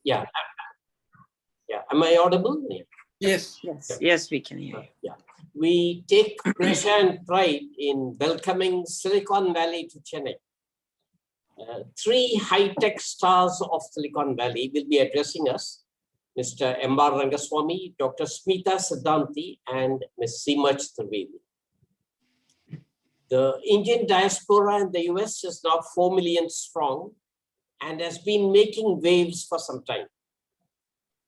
Yeah, yeah. Am I audible? Yeah. Yes. Yes, yes, we can hear you. Yeah. We take pleasure and pride in welcoming Silicon Valley to Chennai. Three high-tech stars of Silicon Valley will be addressing us: Mr. M. Rangaswami, Dr. Smita Siddhanthi, and Ms. Seema Chaturvedi. The Indian diaspora in the US is now 4 million strong and has been making waves for some time.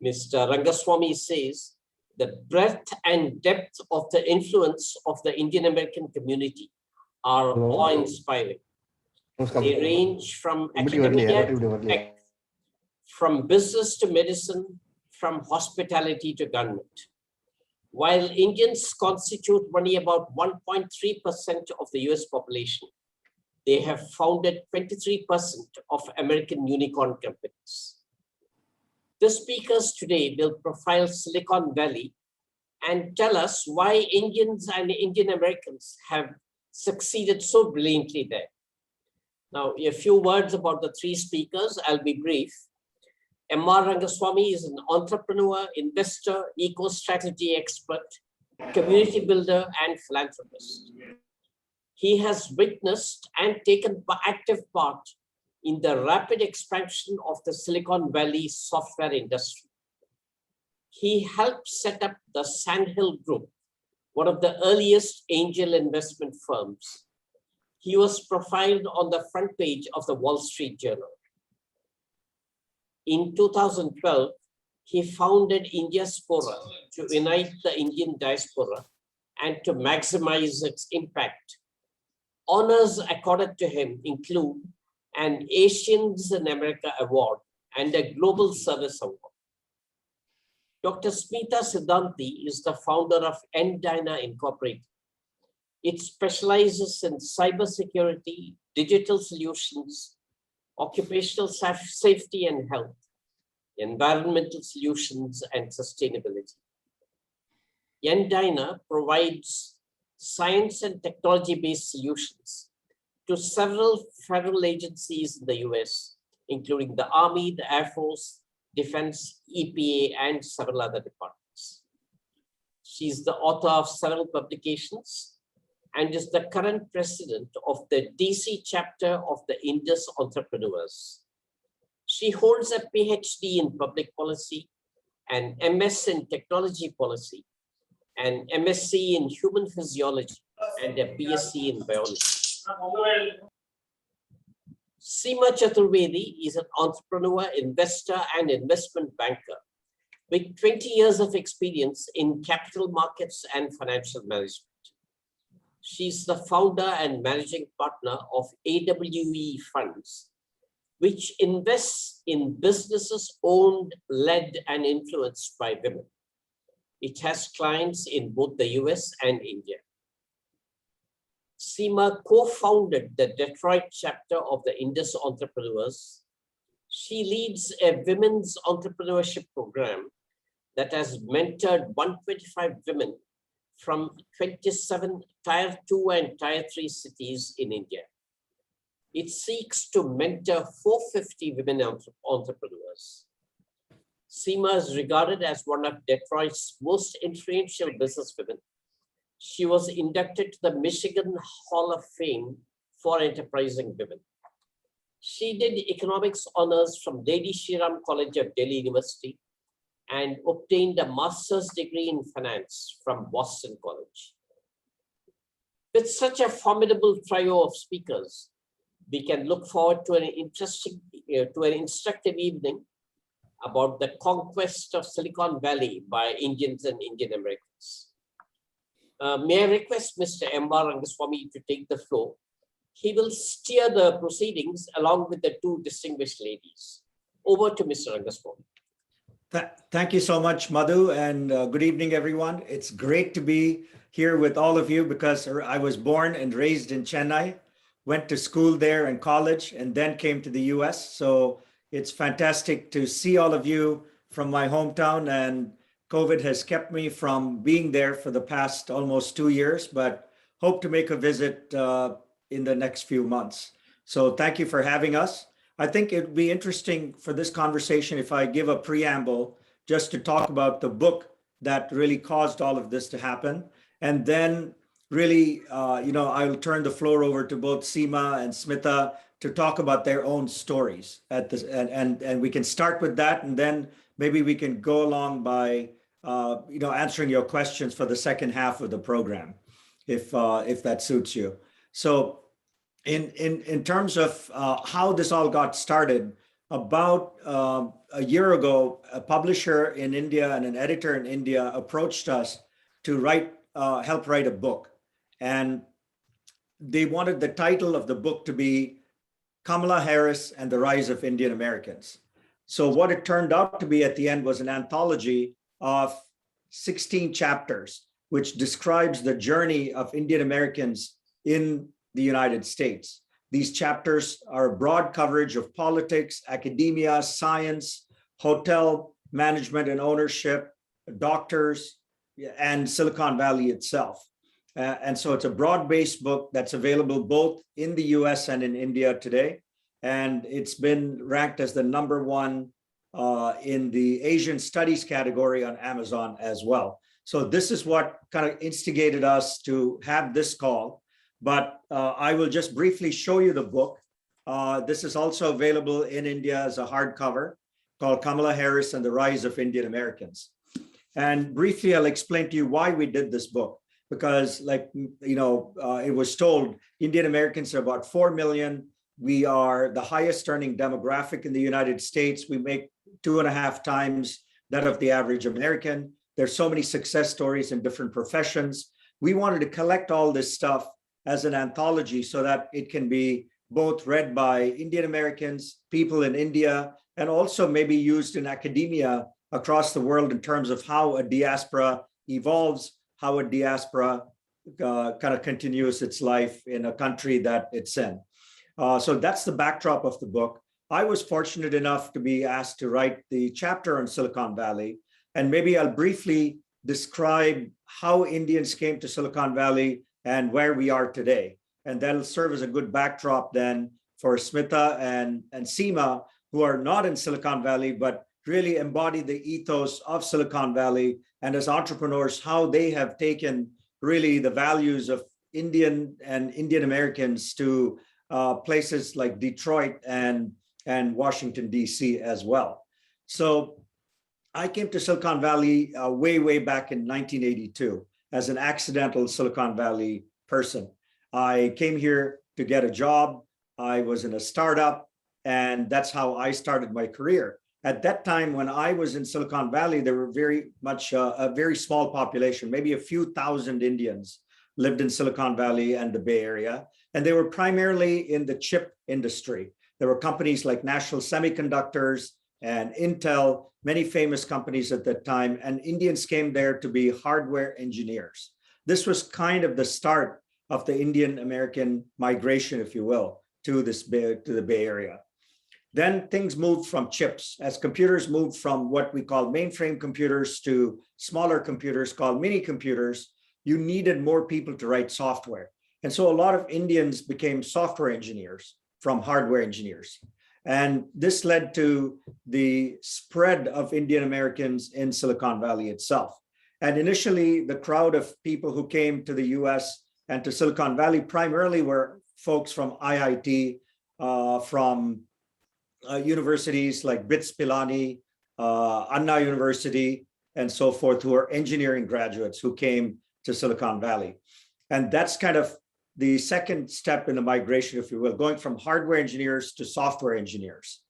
Mr. Rangaswami says the breadth and depth of the influence of the Indian American community are awe-inspiring. They range from academia to tech, from business to medicine, from hospitality to government. While Indians constitute only about 1.3% of the US population, they have founded 23% of American unicorn companies. The speakers today will profile Silicon Valley and tell us why Indians and Indian Americans have succeeded so brilliantly there. Now, a few words about the three speakers. I'll be brief. M. Rangaswamy is an entrepreneur, investor, eco-strategy expert, community builder, and philanthropist. He has witnessed and taken active part in the rapid expansion of the Silicon Valley software industry. He helped set up the Sandhill Group, one of the earliest angel investment firms. He was profiled on the front page of the Wall Street Journal. In 2012, he founded Indiaspora to unite the Indian diaspora and to maximize its impact. Honors accorded to him include an Asians in America Award and a Global Service Award. Dr. Smita Siddhanthi is the founder of N-Dyna Incorporated. It specializes in cybersecurity, digital solutions, occupational safety and health, environmental solutions, and sustainability. N-Dyna provides science and technology-based solutions to several federal agencies in the US, including the Army, the Air Force, Defense, EPA, and several other departments. She's the author of several publications and is the current president of the DC chapter of the Indus Entrepreneurs. She holds a PhD in public policy, an MS in technology policy, an MSc in human physiology, and a BSc in biology. Seema Chaturvedi is an entrepreneur, investor, and investment banker with 20 years of experience in capital markets and financial management. She's the founder and managing partner of AWE Funds, which invests in businesses owned, led, and influenced by women. It has clients in both the US and India. Seema co-founded the Detroit chapter of the Indus Entrepreneurs. She leads a women's entrepreneurship program that has mentored 125 women from 27 Tier 2 and Tier 3 cities in India. It seeks to mentor 450 women entrepreneurs. Seema is regarded as one of Detroit's most influential businesswomen. She was inducted to the Michigan Hall of Fame for Enterprising Women. She did economics honors from Lady Shriram College of Delhi University and obtained a master's degree in finance from Boston College. With such a formidable trio of speakers, we can look forward to an instructive evening about the conquest of Silicon Valley by Indians and Indian Americans. May I request Mr. M. Rangaswamy to take the floor? He will steer the proceedings along with the two distinguished ladies. Over to Mr. Rangaswamy. Thank you so much, Madhu, and good evening, everyone. It's great to be here with all of you because I was born and raised in Chennai, went to school there and college, and then came to the US. So it's fantastic to see all of you from my hometown, and COVID has kept me from being there for the past almost 2 years, but hope to make a visit in the next few months. So thank you for having us. I think it'd be interesting for this conversation if I give a preamble just to talk about the book that really caused all of this to happen. And then really, I'll turn the floor over to both Seema and Smita to talk about their own stories at this, and we can start with that, and then maybe we can go along by answering your questions for the second half of the program, if that suits you. So in terms of how this all got started, about a year ago, a publisher in India and an editor in India approached us to help write a book. And they wanted the title of the book to be Kamala Harris and the Rise of Indian Americans. So what it turned out to be at the end was an anthology of 16 chapters, which describes the journey of Indian Americans in the United States. These chapters are a broad coverage of politics, academia, science, hotel management and ownership, doctors, and Silicon Valley itself. And so it's a broad-based book that's available both in the US and in India today. And it's been ranked as the #1 in the Asian studies category on Amazon as well. So this is what kind of instigated us to have this call. But I will just briefly show you the book. This is also available in India as a hardcover called Kamala Harris and the Rise of Indian Americans. And briefly, I'll explain to you why we did this book. Because it was told Indian Americans are about 4 million. We are the highest earning demographic in the United States. We make 2.5 times that of the average American. There's so many success stories in different professions. We wanted to collect all this stuff as an anthology so that it can be both read by Indian Americans, people in India, and also maybe used in academia across the world in terms of how a diaspora evolves, how a diaspora kind of continues its life in a country that it's in. So that's the backdrop of the book. I was fortunate enough to be asked to write the chapter on Silicon Valley, and maybe I'll briefly describe how Indians came to Silicon Valley and where we are today. And that'll serve as a good backdrop then for Smita and Seema, who are not in Silicon Valley, but really embody the ethos of Silicon Valley, and as entrepreneurs, how they have taken really the values of Indian and Indian Americans to places like Detroit and Washington, D.C. as well. So I came to Silicon Valley way back in 1982 as an accidental Silicon Valley person. I came here to get a job. I was in a startup, and that's how I started my career. At that time, when I was in Silicon Valley, there were very much a very small population, maybe a few thousand Indians lived in Silicon Valley and the Bay Area, and they were primarily in the chip industry. There were companies like National Semiconductors and Intel, many famous companies at that time, and Indians came there to be hardware engineers. This was kind of the start of the Indian American migration, if you will, to the Bay Area. Then things moved from chips. As computers moved from what we call mainframe computers to smaller computers called mini computers, you needed more people to write software. And so a lot of Indians became software engineers from hardware engineers. And this led to the spread of Indian Americans in Silicon Valley itself. And initially, the crowd of people who came to the US and to Silicon Valley primarily were folks from IIT, from universities like BITS Pilani, Anna University, and so forth, who are engineering graduates who came to Silicon Valley. And that's kind of the second step in the migration, if you will, going from hardware engineers to software engineers.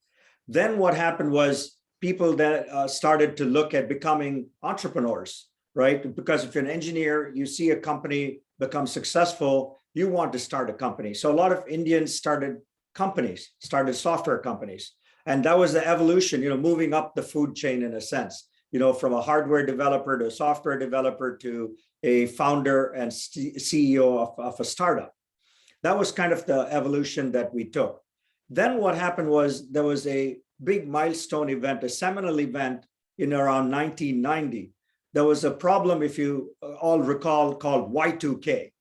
Then what happened was people that started to look at becoming entrepreneurs, right? Because if you're an engineer, you see a company become successful, you want to start a company. So a lot of Indians started companies, started software companies. And that was the evolution, moving up the food chain in a sense, from a hardware developer to a software developer to a founder and CEO of a startup. That was kind of the evolution that we took. Then what happened was there was a big milestone event, a seminal event in around 1990. There was a problem, if you all recall, called Y2K.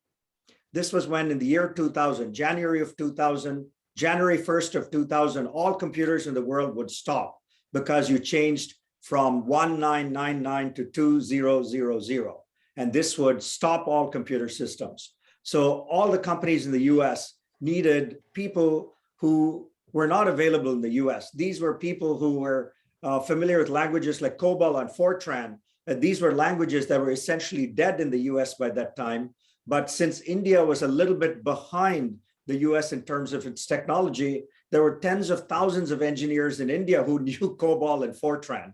This was when in the year 2000, January of 2000, January 1st of 2000, all computers in the world would stop because you changed from 1999 to 2000. And this would stop all computer systems. So all the companies in the US needed people who were not available in the US. These were people who were familiar with languages like COBOL and Fortran. These were languages that were essentially dead in the US by that time. But since India was a little bit behind the US in terms of its technology, there were tens of thousands of engineers in India who knew COBOL and Fortran.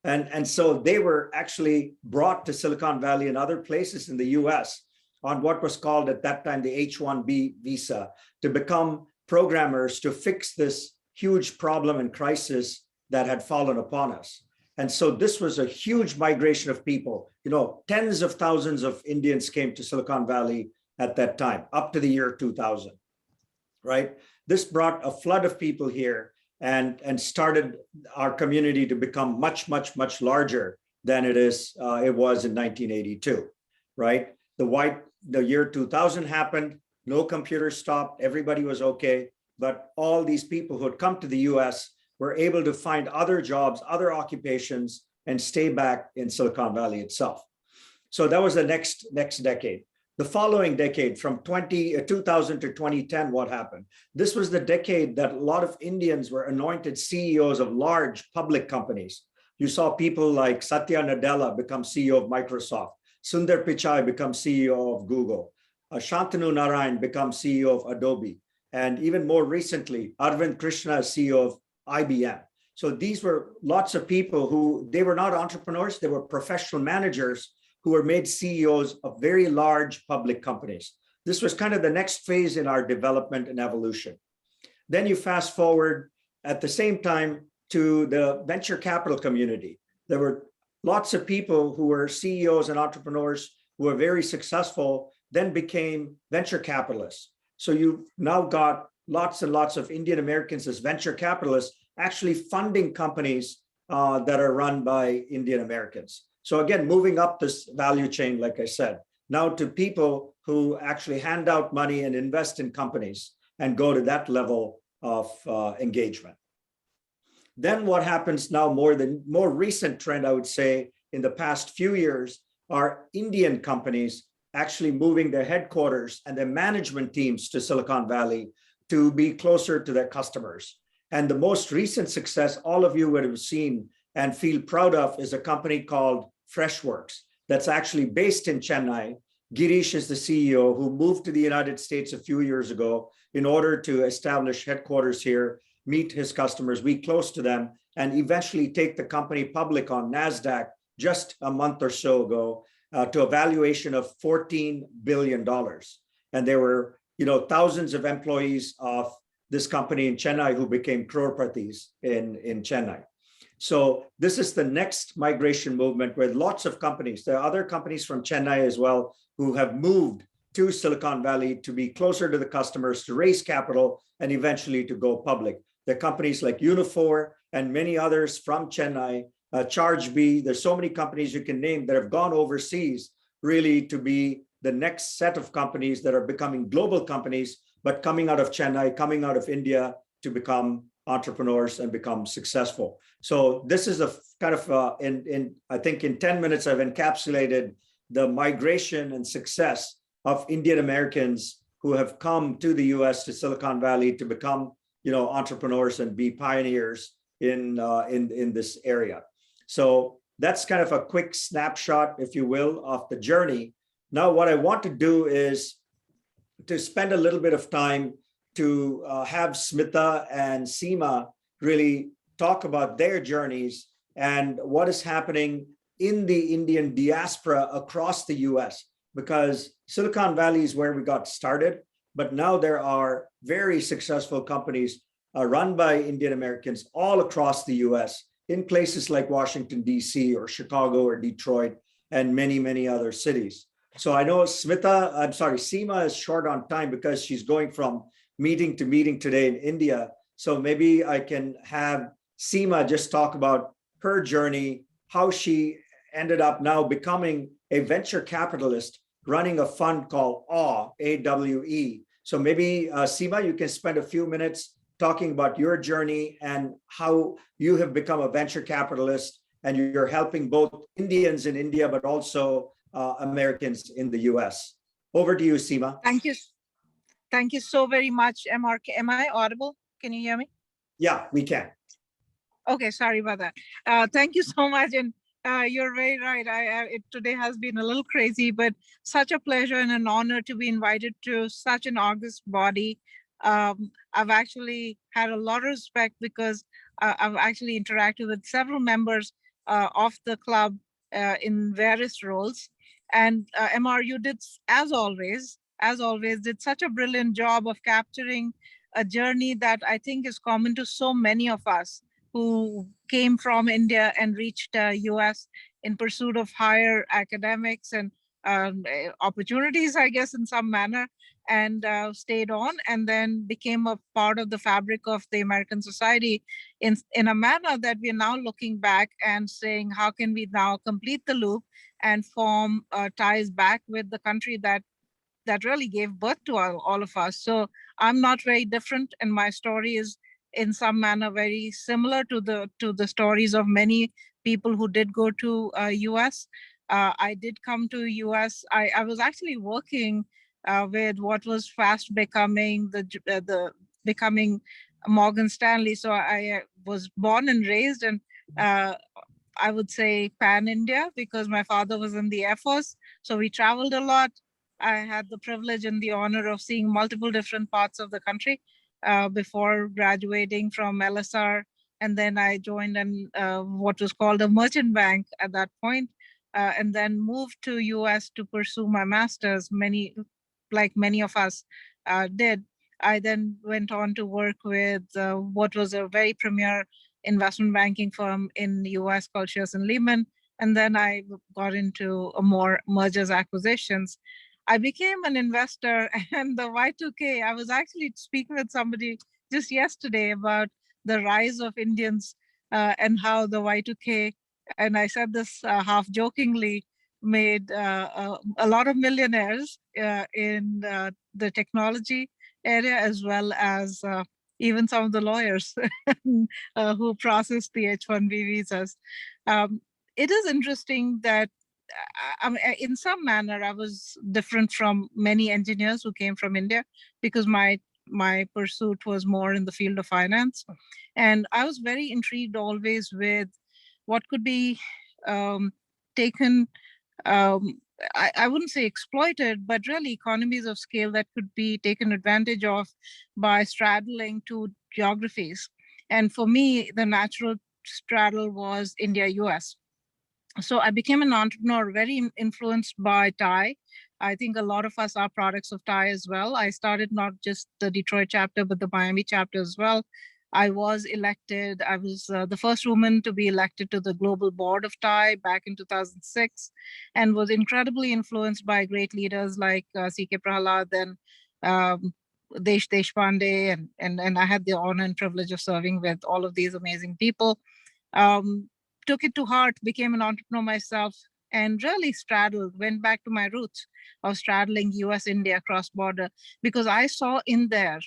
And so they were actually brought to Silicon Valley and other places in the US on what was called at that time the H-1B visa, to become programmers to fix this huge problem and crisis that had fallen upon us. And so this was a huge migration of people. You know, tens of thousands of Indians came to Silicon Valley at that time, up to the year 2000, right? This brought a flood of people here and started our community to become much, much, much larger than it was in 1982, right? The year 2000 happened, no computers stopped, everybody was okay, but all these people who had come to the US were able to find other jobs, other occupations, and stay back in Silicon Valley itself. So that was the next decade. The following decade, from 2000 to 2010, what happened? This was the decade that a lot of Indians were anointed CEOs of large public companies. You saw people like Satya Nadella become CEO of Microsoft, Sundar Pichai become CEO of Google, Shantanu Narayan become CEO of Adobe, and even more recently, Arvind Krishna is CEO of IBM. So these were lots of people who, they were not entrepreneurs, they were professional managers who were made CEOs of very large public companies. This was kind of the next phase in our development and evolution. Then you fast forward at the same time to the venture capital community. There were lots of people who were CEOs and entrepreneurs who were very successful, then became venture capitalists. So you've now got lots and lots of Indian Americans as venture capitalists actually funding companies that are run by Indian Americans. So again, moving up this value chain, like I said, now to people who actually hand out money and invest in companies and go to that level of engagement. Then what happens now, more recent trend, I would say, in the past few years, are Indian companies actually moving their headquarters and their management teams to Silicon Valley to be closer to their customers. And the most recent success all of you would have seen and feel proud of is a company called Freshworks that's actually based in Chennai. Girish is the CEO who moved to the United States a few years ago in order to establish headquarters here, meet his customers, be close to them, and eventually take the company public on NASDAQ just a month or so ago to a valuation of $14 billion. And there were, thousands of employees of this company in Chennai who became crorepathi's in Chennai. So this is the next migration movement where lots of companies, there are other companies from Chennai as well, who have moved to Silicon Valley to be closer to the customers, to raise capital, and eventually to go public. There are companies like Unifor and many others from Chennai, ChargeBee. There's so many companies you can name that have gone overseas really to be the next set of companies that are becoming global companies, but coming out of Chennai, coming out of India to become entrepreneurs and become successful. So this is a kind of, I think in 10 minutes, I've encapsulated the migration and success of Indian Americans who have come to the US, to Silicon Valley to become, entrepreneurs and be pioneers in this area. So that's kind of a quick snapshot, if you will, of the journey. Now, what I want to do is to spend a little bit of time to have Smita and Seema really talk about their journeys and what is happening in the Indian diaspora across the US, because Silicon Valley is where we got started, but now there are very successful companies run by Indian Americans all across the US in places like Washington, DC, or Chicago, or Detroit, and many, many other cities. So I know Seema is short on time because she's going from meeting to meeting today in India. So maybe I can have Seema just talk about her journey, how she ended up now becoming a venture capitalist, running a fund called AWE, So maybe Seema, you can spend a few minutes talking about your journey and how you have become a venture capitalist and you're helping both Indians in India, but also Americans in the US. Over to you, Seema. Thank you. Thank you so very much, MR. Am I audible? Can you hear me? Yeah, we can. Okay, sorry about that. Thank you so much. And you're very right. Today has been a little crazy, but such a pleasure and an honor to be invited to such an august body. I've actually had a lot of respect because I've actually interacted with several members of the club in various roles. And MR, you did, as always, did such a brilliant job of capturing a journey that I think is common to so many of us who came from India and reached US in pursuit of higher academics and opportunities, I guess, in some manner, and stayed on and then became a part of the fabric of the American society in a manner that we're now looking back and saying, how can we now complete the loop and form ties back with the country that really gave birth to all of us. So I'm not very different, and my story is in some manner very similar to the stories of many people who did go to US. I did come to US. I was actually working with what was fast becoming the becoming Morgan Stanley. So I was born and raised in I would say pan India because my father was in the Air Force. So we traveled a lot. I had the privilege and the honor of seeing multiple different parts of the country before graduating from LSR. And then I joined what was called a merchant bank at that point, and then moved to US to pursue my master's, like many of us did. I then went on to work with what was a very premier investment banking firm in the US called Shears and Lehman. And then I got into more mergers acquisitions. I became an investor and the Y2K, I was actually speaking with somebody just yesterday about the rise of Indians and how the Y2K, and I said this half jokingly, made a lot of millionaires in the technology area, as well as even some of the lawyers who processed the H-1B visas. It is interesting that in some manner, I was different from many engineers who came from India because my pursuit was more in the field of finance. And I was very intrigued always with what could be taken, I wouldn't say exploited, but really economies of scale that could be taken advantage of by straddling two geographies. And for me, the natural straddle was India-US. So I became an entrepreneur, very influenced by Thai. I think a lot of us are products of Thai as well. I started not just the Detroit chapter, but the Miami chapter as well. I was elected. I was the first woman to be elected to the global board of Thai back in 2006, and was incredibly influenced by great leaders like C.K. Prahalad and Desh Deshpande, and I had the honor and privilege of serving with all of these amazing people. Took it to heart, became an entrepreneur myself, and really straddled, went back to my roots of straddling US India cross border because I saw in there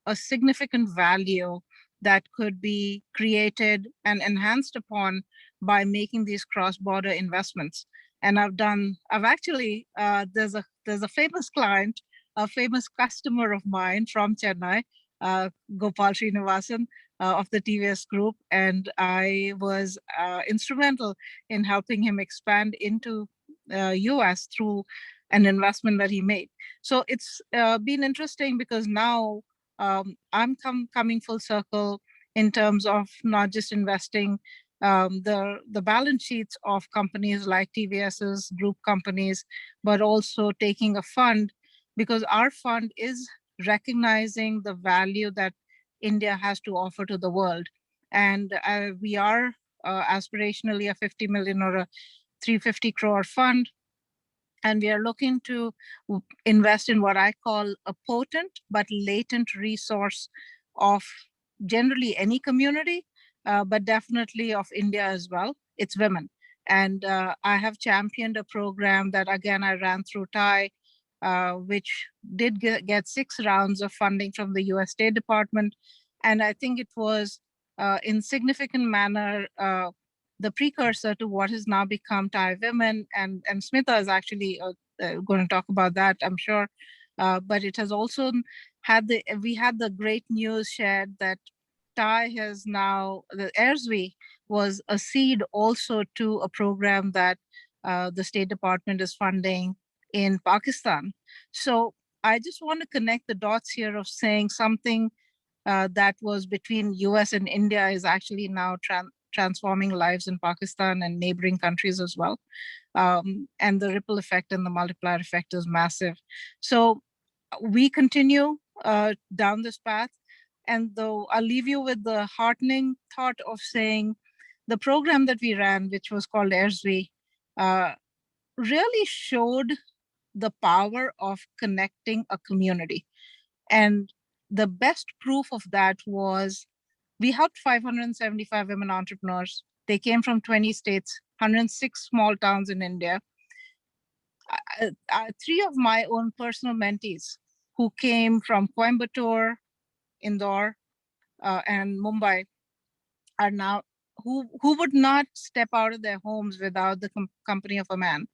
a significant value that could be created and enhanced upon by making these cross border investments. And I've actually, there's a famous client, a famous customer of mine from Chennai, Gopal Srinivasan, of the TVS group, and I was instrumental in helping him expand into US through an investment that he made. So it's been interesting because now I'm coming full circle in terms of not just investing the balance sheets of companies like TVS's group companies, but also taking a fund, because our fund is recognizing the value that India has to offer to the world. And we are aspirationally a 50 million or a 350 crore fund. And we are looking to invest in what I call a potent but latent resource of generally any community, but definitely of India as well. It's women. And I have championed a program that, again, I ran through Thai, which did get 6 rounds of funding from the US State Department. And I think it was in significant manner the precursor to what has now become Thai Women. And Smita is actually going to talk about that, I'm sure. But it has also we had the great news shared that Thai has now, the AIRSWE was a seed also to a program that the State Department is funding in Pakistan. So I just want to connect the dots here of saying something that was between US and India is actually now transforming lives in Pakistan and neighboring countries as well. And the ripple effect and the multiplier effect is massive. So we continue down this path. And though I'll leave you with the heartening thought of saying the program that we ran, which was called AIRSWE, really showed the power of connecting a community. And the best proof of that was we helped 575 women entrepreneurs. They came from 20 states, 106 small towns in India. 3 of my own personal mentees who came from Coimbatore, Indore, and Mumbai are now, who would not step out of their homes without the company of a man,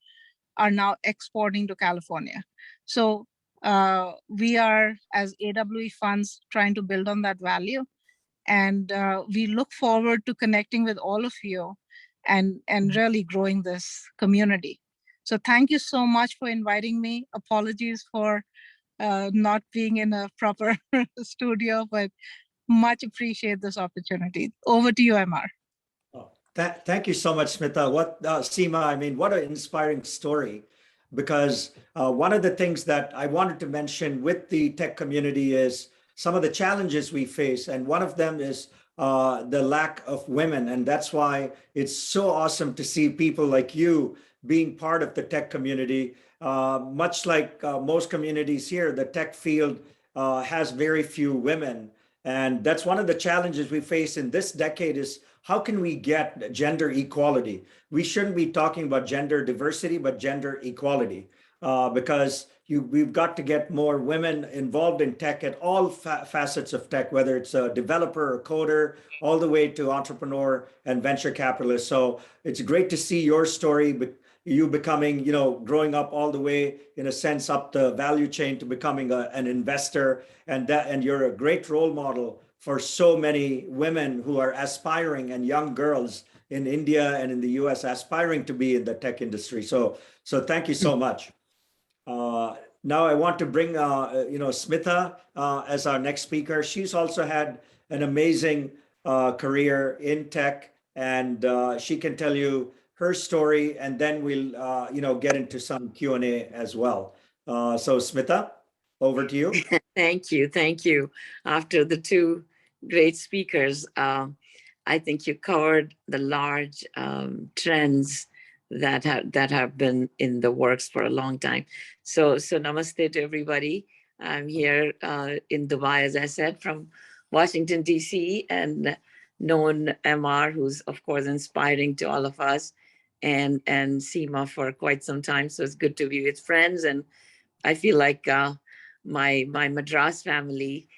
are now exporting to California. So we are, as AWE Funds, trying to build on that value. And we look forward to connecting with all of you and really growing this community. So thank you so much for inviting me. Apologies for not being in a proper studio, but much appreciate this opportunity. Over to you, MR. Oh, thank you so much, Smita. Seema, I mean, what an inspiring story. Because one of the things that I wanted to mention with the tech community is some of the challenges we face. And one of them is the lack of women. And that's why it's so awesome to see people like you being part of the tech community. Much like most communities here, the tech field has very few women. And that's one of the challenges we face in this decade is how can we get gender equality? We shouldn't be talking about gender diversity, but gender equality, because we've got to get more women involved in tech at all facets of tech, whether it's a developer or coder, all the way to entrepreneur and venture capitalist. So it's great to see your story, you becoming, growing up all the way, in a sense, up the value chain to becoming an investor. And you're a great role model for so many women who are aspiring, and young girls in India and in the US aspiring to be in the tech industry. So thank you so much. Now I want to bring Smita as our next speaker. She's also had an amazing career in tech, and she can tell you her story, and then we'll get into some Q&A as well. So Smita, over to you. Thank you. After the 2 great speakers, I think you covered the large trends that have been in the works for a long time. So namaste to everybody. I'm here in Dubai, as I said, from Washington, DC, and known MR, who's of course inspiring to all of us, and Seema for quite some time. So it's good to be with friends. And I feel like my Madras family,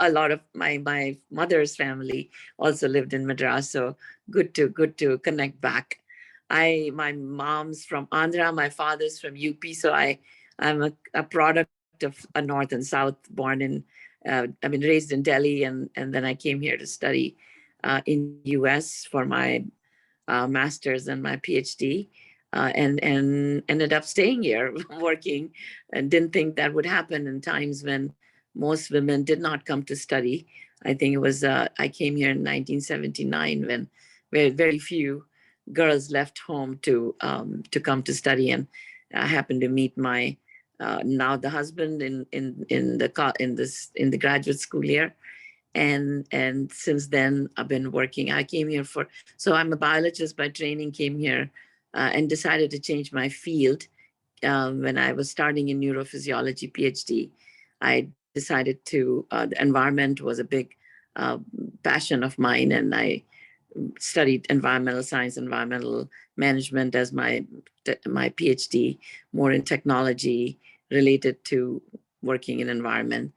a lot of my mother's family also lived in Madras. So good to connect back. My mom's from Andhra, my father's from UP. So I'm a product of a North and South, born in, raised in Delhi, and then I came here to study in US for my master's and my PhD, and ended up staying here working, and didn't think that would happen in times when most women did not come to study. I think it was, I came here in 1979 when very few girls left home to come to study. And I happened to meet my now the husband in the graduate school here. And since then I've been working. I came here so I'm a biologist by training, came here and decided to change my field. When I was starting in neurophysiology PhD, I decided the environment was a big passion of mine, and I studied environmental science, environmental management as my PhD, more in technology, related to working in environment.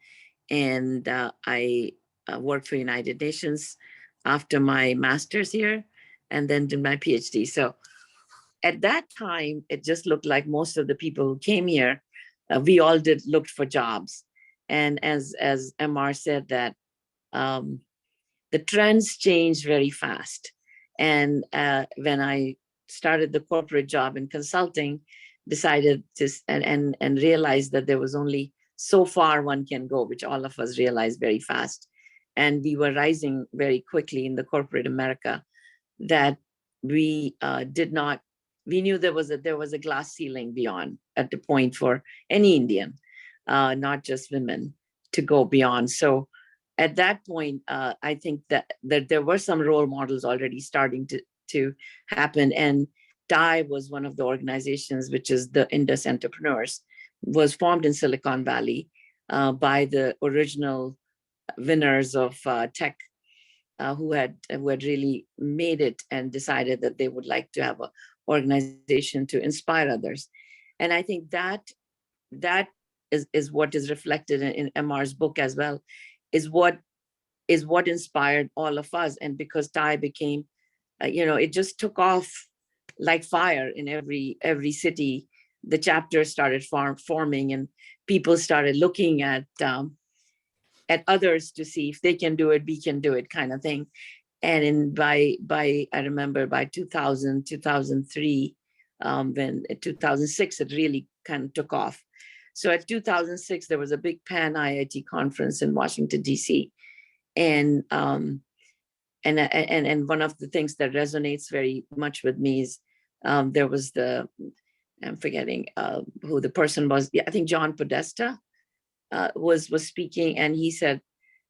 And I worked for United Nations after my master's here, and then did my PhD. So at that time, it just looked like most of the people who came here, we all looked for jobs. And as MR said, that the trends change very fast. And when I started the corporate job in consulting, decided to and realized that there was only so far one can go, which all of us realized very fast. And we were rising very quickly in the corporate America, that we we knew there was a glass ceiling beyond at the point for any Indian, not just women, to go beyond. So at that point, I think that there were some role models already starting to happen. And TIE was one of the organizations, which is the Indus Entrepreneurs, was formed in Silicon Valley by the original winners of tech, who had really made it and decided that they would like to have an organization to inspire others. And I think that is what is reflected in MR's book as well, is what inspired all of us. And because TIE became, it just took off like fire in every city. The chapters started forming, and people started looking at others to see if they can do it, we can do it, kind of thing. And by I remember by 2000, 2003, when 2006, it really kind of took off. So at 2006, there was a big Pan IIT conference in Washington, DC. And one of the things that resonates very much with me is there was I'm forgetting who the person was. Yeah, I think John Podesta was speaking, and he said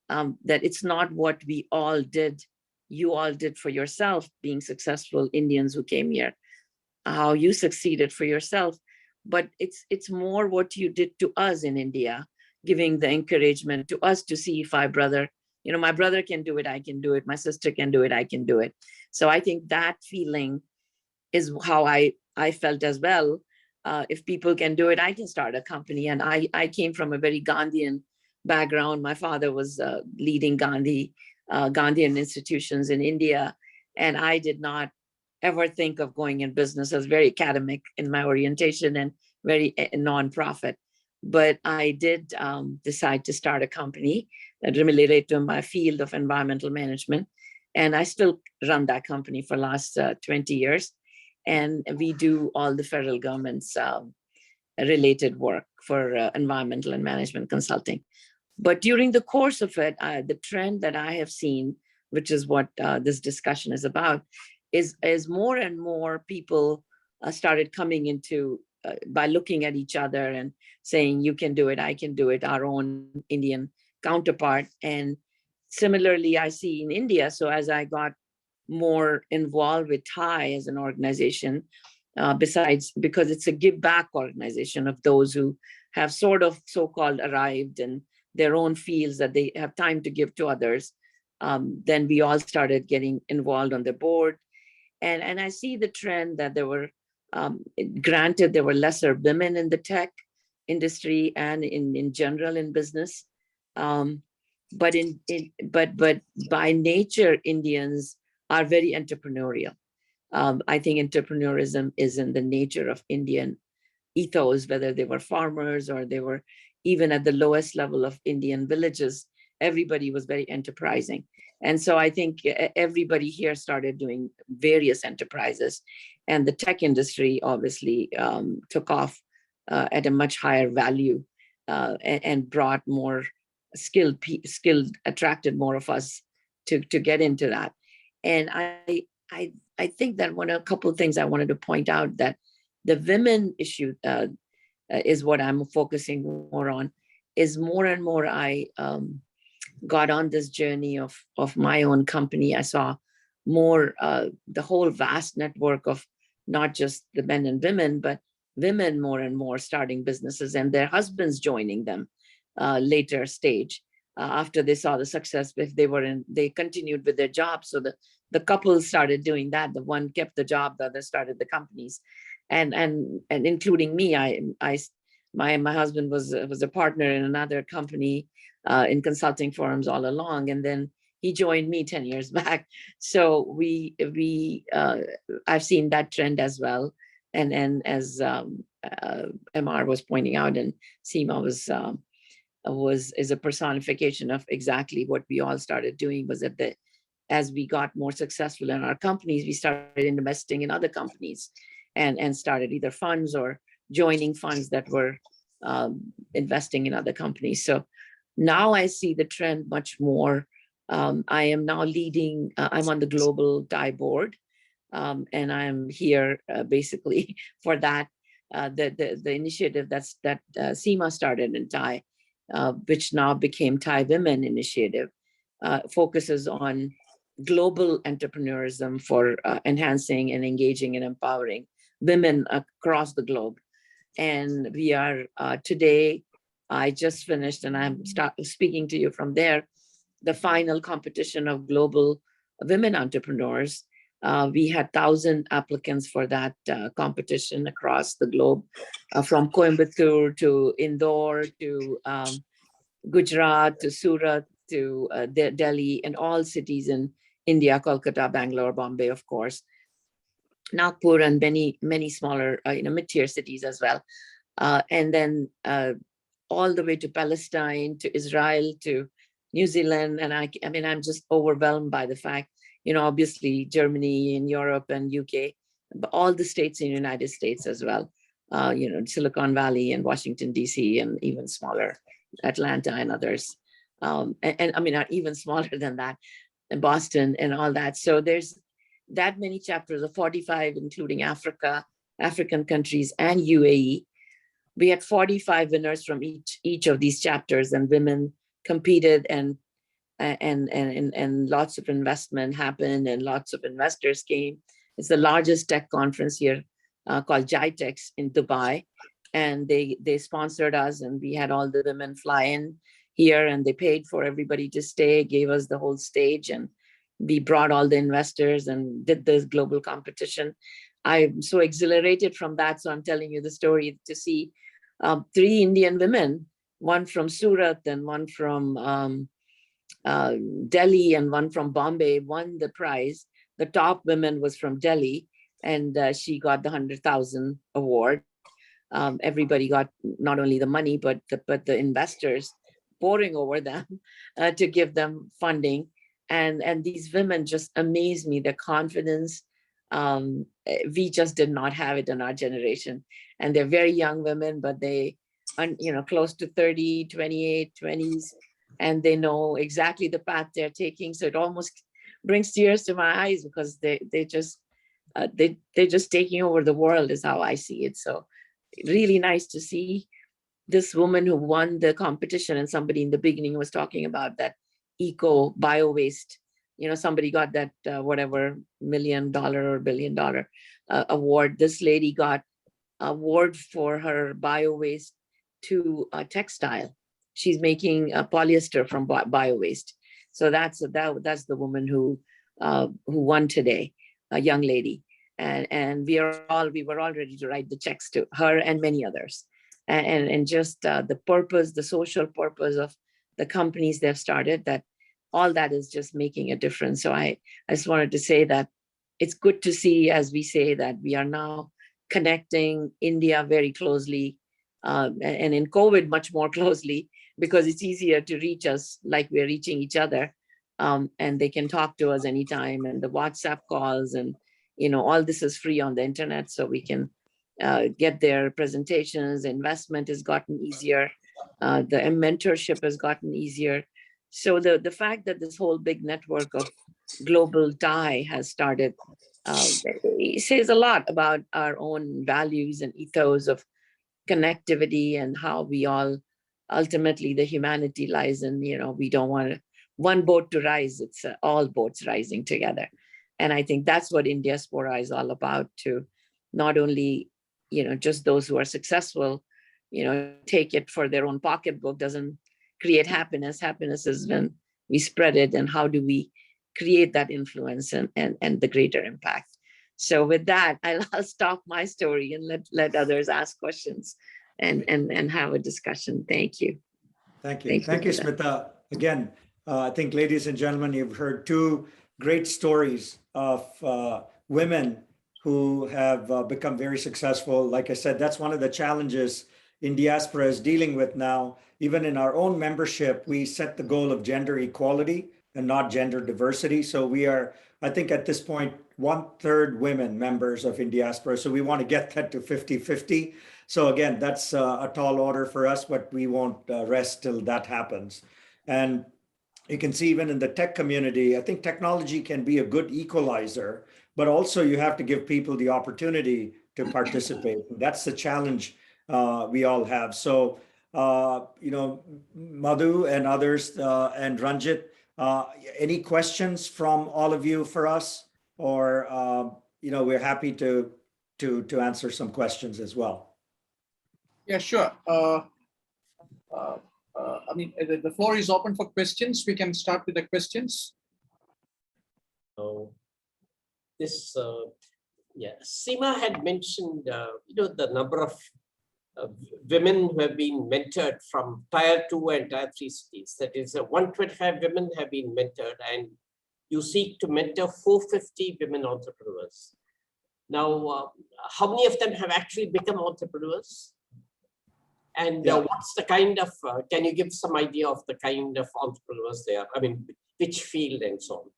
that it's not what we all did, you all did for yourself, being successful Indians who came here, how you succeeded for yourself, but it's more what you did to us in India, giving the encouragement to us to see if my brother can do it, I can do it, my sister can do it, I can do it. So I think that feeling is how I felt as well. If people can do it, I can start a company. And I came from a very Gandhian background. My father was leading Gandhian institutions in India. And I did not ever think of going in business. I was very academic in my orientation and very non-profit. But I did decide to start a company that related to my field of environmental management. And I still run that company for the last 20 years. And we do all the federal government's related work for environmental and management consulting. But during the course of it, the trend that I have seen, which is what this discussion is about, is more and more people started coming into, by looking at each other and saying, you can do it, I can do it, our own Indian counterpart. And similarly, I see in India, so as I got more involved with TIE as an organization, besides, because it's a give back organization of those who have sort of so-called arrived in their own fields that they have time to give to others. Then we all started getting involved on the board. And I see the trend that there were, granted, there were lesser women in the tech industry and in general in business. But by nature, Indians are very entrepreneurial. I think entrepreneurism is in the nature of Indian ethos, whether they were farmers or they were even at the lowest level of Indian villages, everybody was very enterprising. And so I think everybody here started doing various enterprises, and the tech industry obviously took off at a much higher value and brought more skilled, attracted more of us to get into that. And I think that a couple of things I wanted to point out, that the women issue is what I'm focusing more on, is more and more I got on this journey of my own company. I saw more the whole vast network of not just the men and women, but women more and more starting businesses and their husbands joining them later stage after they saw the success. If they continued with their jobs. So the couple started doing that. The one kept the job, the other started the companies. And including me, my husband was a partner in another company in consulting firms all along, and then he joined me 10 years back. So I've seen that trend as well. And as MR was pointing out, and Seema is a personification of exactly what we all started doing, was that as we got more successful in our companies, we started investing in other companies and started either funds or joining funds that were investing in other companies. So now I see the trend much more. I am now leading, I'm on the global TIE board, and I'm here basically for that, the initiative that Seema started in TIE, which now became TIE Women Initiative, focuses on global entrepreneurism for enhancing and engaging and empowering women across the globe. And we are today, I just finished, and I'm speaking to you from there, the final competition of global women entrepreneurs. We had 1,000 applicants for that competition across the globe, from Coimbatore to Indore to Gujarat to Surat to Delhi, and all cities in India, Kolkata, Bangalore, Bombay, of course, Nagpur, and many smaller mid-tier cities as well. And then all the way to Palestine, to Israel, to New Zealand. And I mean, I'm just overwhelmed by the fact, obviously Germany and Europe and UK, but all the states in the United States as well, Silicon Valley and Washington, DC, and even smaller, Atlanta and others. And I mean, even smaller than that, and Boston and all that. So there's that many chapters of 45, including African countries and UAE. We had 45 winners from each of these chapters, and women competed, and lots of investment happened, and lots of investors came. It's the largest tech conference here, called GITEX in Dubai, and they sponsored us, and we had all the women fly in here, and they paid for everybody to stay, gave us the whole stage, and we brought all the investors and did this global competition. I'm so exhilarated from that. So I'm telling you the story to see 3 Indian women, one from Surat and one from Delhi and one from Bombay, won the prize. The top woman was from Delhi, and she got the 100,000 award. Everybody got not only the money, but the investors pouring over them to give them funding. And these women just amaze me, their confidence. We just did not have it in our generation. And they're very young women, but they are, close to 30, 28, 20s, and they know exactly the path they're taking. So it almost brings tears to my eyes, because they're just taking over the world, is how I see it. So really nice to see this woman who won the competition. And somebody in the beginning was talking about that bio waste. Somebody got that whatever $1 million or $1 billion award. This lady got award for her bio waste to textile. She's making polyester from bio waste. So that's the woman who won today, a young lady. And we were all ready to write the checks to her and many others. And just the purpose, the social purpose of the companies they've started, that all that is just making a difference. So I just wanted to say that it's good to see, as we say, that we are now connecting India very closely, and in COVID much more closely, because it's easier to reach us like we're reaching each other, and they can talk to us anytime, and the WhatsApp calls, and all this is free on the internet, so we can get their presentations. Investment has gotten easier, the mentorship has gotten easier. So the fact that this whole big network of global TIE has started, it says a lot about our own values and ethos of connectivity, and how we all, ultimately the humanity lies in, we don't want one boat to rise, it's all boats rising together. And I think that's what Indiaspora is all about, to not only, just those who are successful, take it for their own pocketbook, doesn't create happiness. Happiness is when we spread it, and how do we create that influence and the greater impact. So with that, I'll stop my story and let others ask questions. and have a discussion. Thank you. Thank you. Thank you, for that. Smita. Again, I think, ladies and gentlemen, you've heard two great stories of women who have become very successful. Like I said, that's one of the challenges in diaspora is dealing with now. Even in our own membership, we set the goal of gender equality and not gender diversity. So we are, I think at this point, 1/3 women members of in diaspora. So we want to get that to 50-50. So again, that's a tall order for us, but we won't rest till that happens. And you can see even in the tech community, I think technology can be a good equalizer, but also you have to give people the opportunity to participate. That's the challenge we all have. So, Madhu and others and Ranjit, any questions from all of you for us? Or, we're happy to answer some questions as well. Yeah, sure. The floor is open for questions. We can start with the questions. Seema had mentioned, the number of women who have been mentored from Tier 2 and Tier 3 cities. That is, 125 women have been mentored, and you seek to mentor 450 women entrepreneurs. Now, how many of them have actually become entrepreneurs? And what's the kind of, can you give some idea of the kind of entrepreneurs they are? I mean, which field and so on?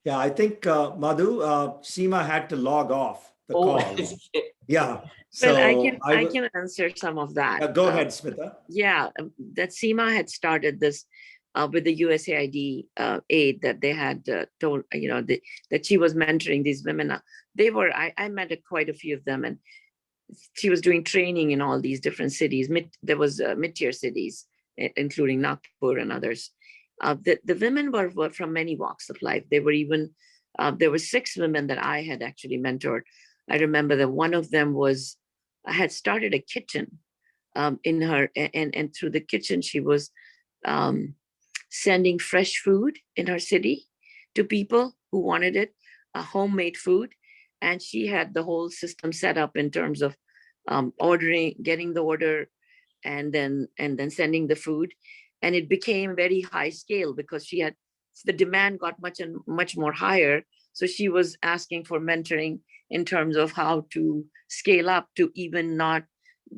Yeah, I think, Madhu, Seema had to log off the call. Yeah. So well, I can answer some of that. Go ahead, Smita. Yeah, that Seema had started this with the USAID aid that they had told, that she was mentoring these women. I met quite a few of them, and she was doing training in all these different cities. There was mid-tier cities, including Nagpur and others. The women were from many walks of life. They were even, there were 6 women that I had actually mentored. I remember that one of them had started a kitchen in her, and through the kitchen, she was sending fresh food in her city to people who wanted it, homemade food. And she had the whole system set up in terms of ordering, getting the order, and then sending the food. And it became very high scale because the demand got much more higher. So she was asking for mentoring in terms of how to scale up to even not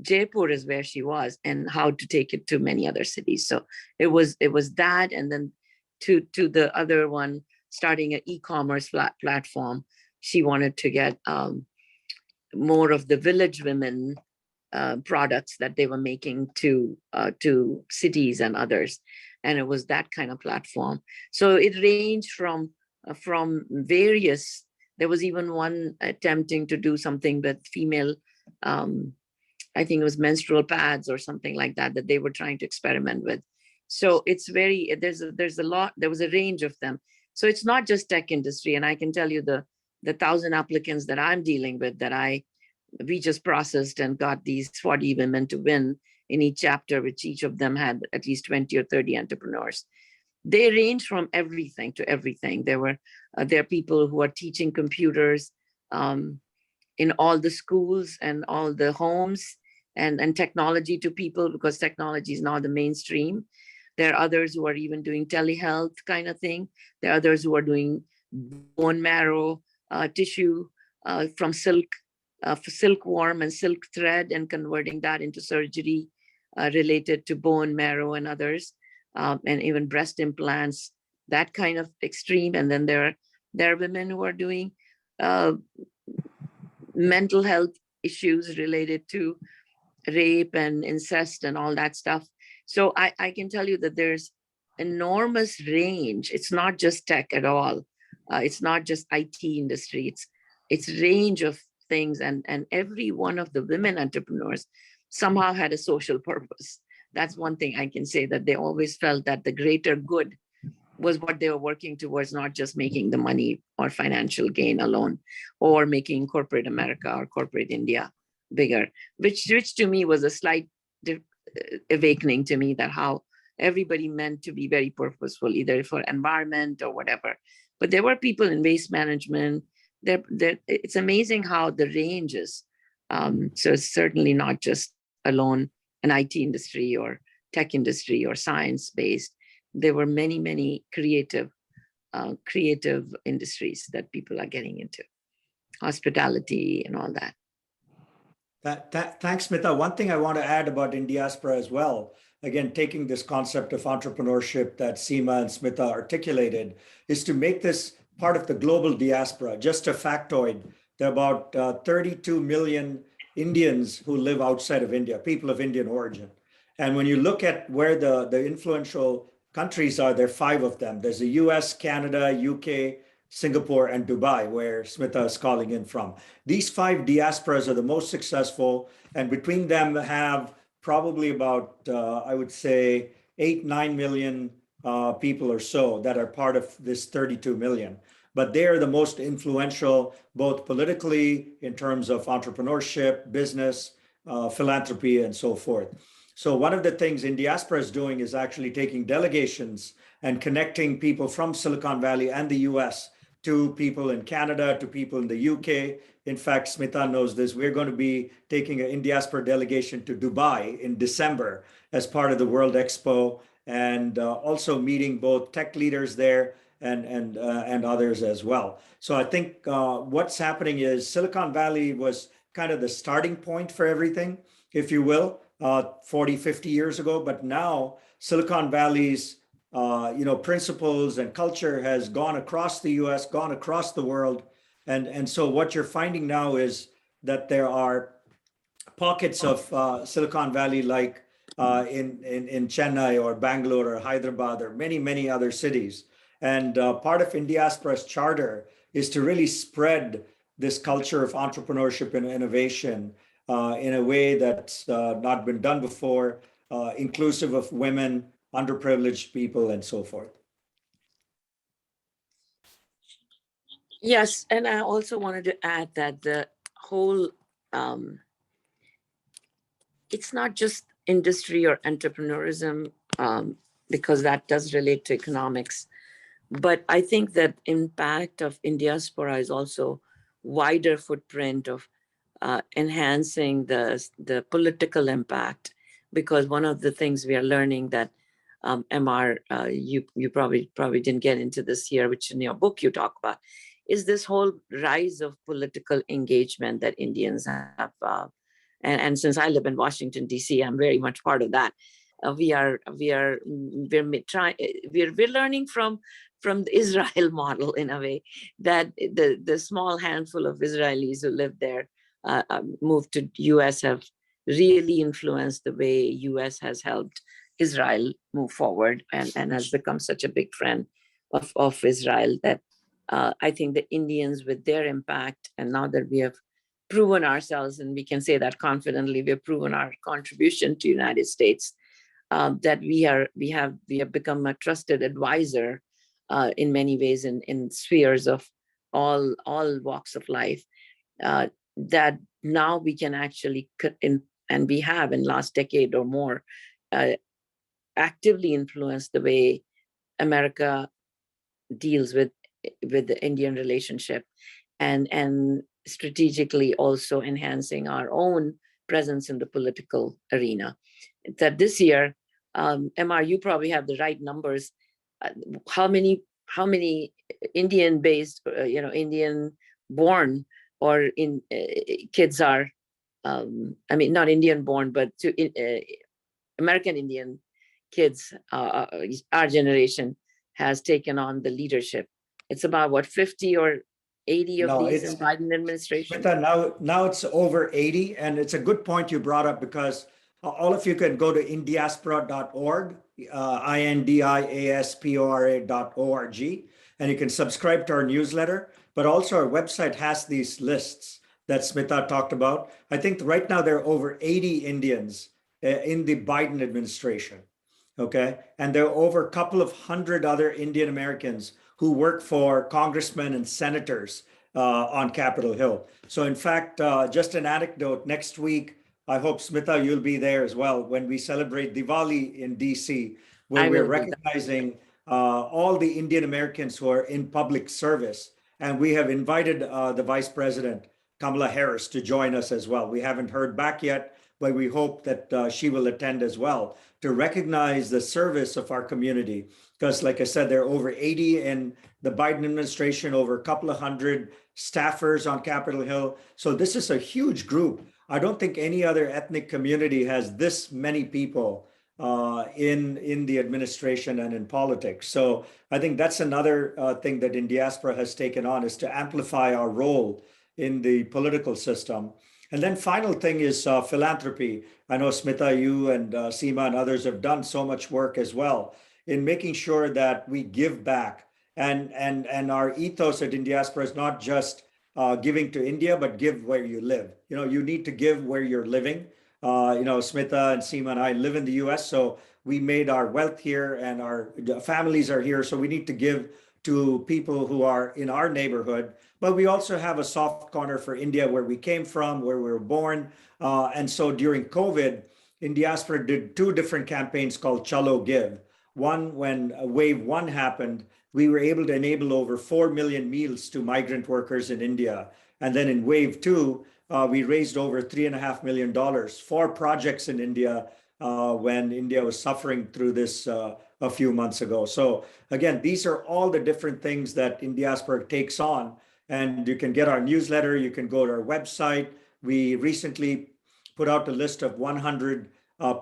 Jaipur is where she was, and how to take it to many other cities. So it was that, and then to the other one, starting an e-commerce platform. She wanted to get more of the village women products that they were making to cities and others, and it was that kind of platform. So it ranged from various. There was even one attempting to do something with female, I think it was menstrual pads or something like that they were trying to experiment with. So it's there's a lot. There was a range of them. So it's not just tech industry, and I can tell you the 1,000 applicants that I'm dealing with we just processed and got these 40 women to win in each chapter, which each of them had at least 20 or 30 entrepreneurs. They range from everything to everything. There are people who are teaching computers in all the schools and all the homes, and technology to people, because technology is now the mainstream. There are others who are even doing telehealth kind of thing. There are others who are doing bone marrow tissue from silkworm and silk thread, and converting that into surgery related to bone marrow and others, and even breast implants, that kind of extreme. And then there are women who are doing mental health issues related to rape and incest and all that stuff. So I can tell you that there's enormous range. It's not just tech at all. It's not just IT industry. It's range of things, and every one of the women entrepreneurs somehow had a social purpose. That's one thing I can say, that they always felt that the greater good was what they were working towards, not just making the money or financial gain alone, or making corporate America or corporate India bigger, which to me was a slight awakening to me, that how everybody meant to be very purposeful, either for environment or whatever. But there were people in waste management. It's amazing how the range is. So it's certainly not just alone an IT industry or tech industry or science based. There were many, many creative industries that people are getting into, hospitality and all that. Thanks, Smita. One thing I want to add about in diaspora as well, again, taking this concept of entrepreneurship that Seema and Smita articulated, is to make this part of the global diaspora. Just a factoid, there are about 32 million Indians who live outside of India, people of Indian origin. And when you look at where the influential countries are, there are 5 of them. There's the US, Canada, UK, Singapore, and Dubai, where Smita is calling in from. These 5 diasporas are the most successful, and between them have probably about, I would say, 8-9 million people or so that are part of this 32 million. But they are the most influential, both politically, in terms of entrepreneurship, business, philanthropy, and so forth. So one of the things in diaspora is doing is actually taking delegations and connecting people from Silicon Valley and the US to people in Canada, to people in the UK. In fact, Smita knows this. We're going to be taking an in diaspora delegation to Dubai in December as part of the World Expo, and also meeting both tech leaders there and others as well. So I think what's happening is Silicon Valley was kind of the starting point for everything, if you will, 40, 50 years ago. But now Silicon Valley's principles and culture has gone across the US, gone across the world. And so what you're finding now is that there are pockets of Silicon Valley, like in Chennai or Bangalore or Hyderabad or many, many other cities. And part of Indiaspора's charter is to really spread this culture of entrepreneurship and innovation in a way that's not been done before, inclusive of women, underprivileged people, and so forth. Yes, and I also wanted to add that the whole, it's not just industry or entrepreneurism, because that does relate to economics. But I think that impact of Indiaspora is also wider footprint of enhancing the political impact, because one of the things we are learning that MR, you probably didn't get into this here, which in your book you talk about, is this whole rise of political engagement that Indians have. And since I live in Washington, D.C., I'm very much part of that. We're learning from the Israel model in a way, that the small handful of Israelis who live there, moved to US, have really influenced the way US has helped Israel move forward, and has become such a big friend of Israel, that I think the Indians, with their impact, and now that we have proven ourselves, and we can say that confidently, we have proven our contribution to the United States, that we have become a trusted advisor in many ways in spheres of all walks of life, that now we can actually and we have in last decade or more actively influence the way America deals with the Indian relationship, and strategically also enhancing our own presence in the political arena. That this year, MR, you probably have the right numbers. How many Indian-based, Indian-born or in kids are, not Indian-born, but American Indian kids, our generation has taken on the leadership. It's about what, 50 or 80 of these in Biden administration? Now it's over 80, and it's a good point you brought up, because all of you can go to indiaspora.org, indiaspora.org, and you can subscribe to our newsletter. But also our website has these lists that Smita talked about. I think right now there are over 80 Indians in the Biden administration, okay? And there are over a couple of hundred other Indian Americans who work for congressmen and senators on Capitol Hill. So in fact, just an anecdote, next week, I hope, Smita, you'll be there as well, when we celebrate Diwali in DC, where we're recognizing all the Indian Americans who are in public service. And we have invited the Vice President, Kamala Harris, to join us as well. We haven't heard back yet, but we hope that she will attend as well to recognize the service of our community. Because like I said, there are over 80 in the Biden administration, over a couple of hundred staffers on Capitol Hill. So this is a huge group. I don't think any other ethnic community has this many people in the administration and in politics. So I think that's another thing that in diaspora has taken on, is to amplify our role in the political system. And then final thing is philanthropy. I know Smita, you and Seema and others have done so much work as well in making sure that we give back. And our ethos at in diaspora is not just giving to India, but give where you live. You know, you need to give where you're living. You know, Smita and Seema and I live in the US, so we made our wealth here and our families are here. So we need to give to people who are in our neighborhood. But we also have a soft corner for India, where we came from, where we were born. And so during COVID, in diaspora did two different campaigns called Chalo Give. One, when wave one happened, we were able to enable over 4 million meals to migrant workers in India. And then in wave two, we raised over $3.5 million for projects in India when India was suffering through this a few months ago. So again, these are all the different things that in diaspora takes on. And you can get our newsletter, you can go to our website. We recently put out a list of 100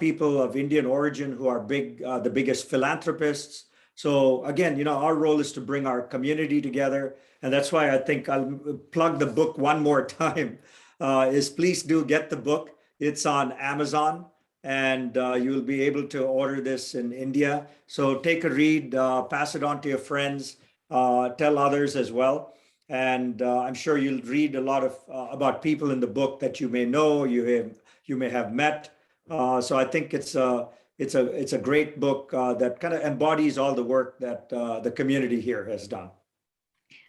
people of Indian origin who are the biggest philanthropists. So again, you know, our role is to bring our community together. And that's why I think I'll plug the book one more time, is please do get the book. It's on Amazon, and you'll be able to order this in India. So take a read, pass it on to your friends, tell others as well. And I'm sure you'll read a lot of about people in the book that you may know, you may have met. So I think it's a great book that kind of embodies all the work that the community here has done.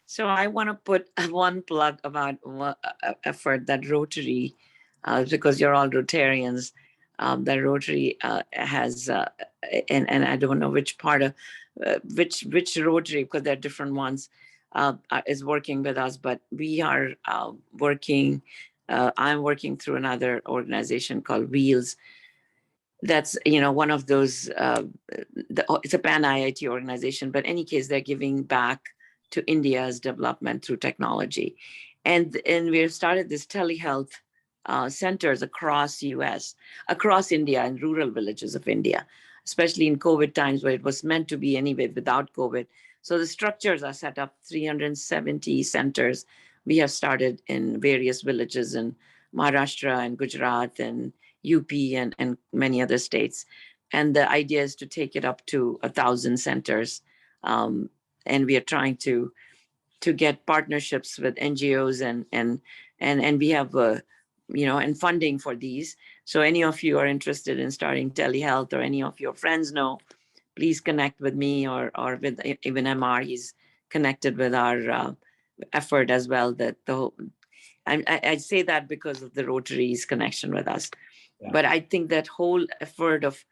So I want to put one plug about effort that Rotary, because you're all Rotarians, that Rotary has, and I don't know which part of which Rotary, because there are different ones, is working with us, but we are working. I'm working through another organization called Wheels. That's, you know, one of those. It's a pan IIT organization, but in any case, they're giving back to India's development through technology, and we've started this telehealth centers across US, across India, and rural villages of India, especially in COVID times where it was meant to be anyway without COVID. So the structures are set up, 370 centers. We have started in various villages in Maharashtra and Gujarat and UP and many other states. And the idea is to take it up to 1,000 centers. And we are trying to get partnerships with NGOs and we have you know, and funding for these. So any of you are interested in starting telehealth, or any of your friends know, please connect with me or with even MR. He's connected with our effort as well. That I say that because of the Rotary's connection with us. Yeah. But I think that whole effort of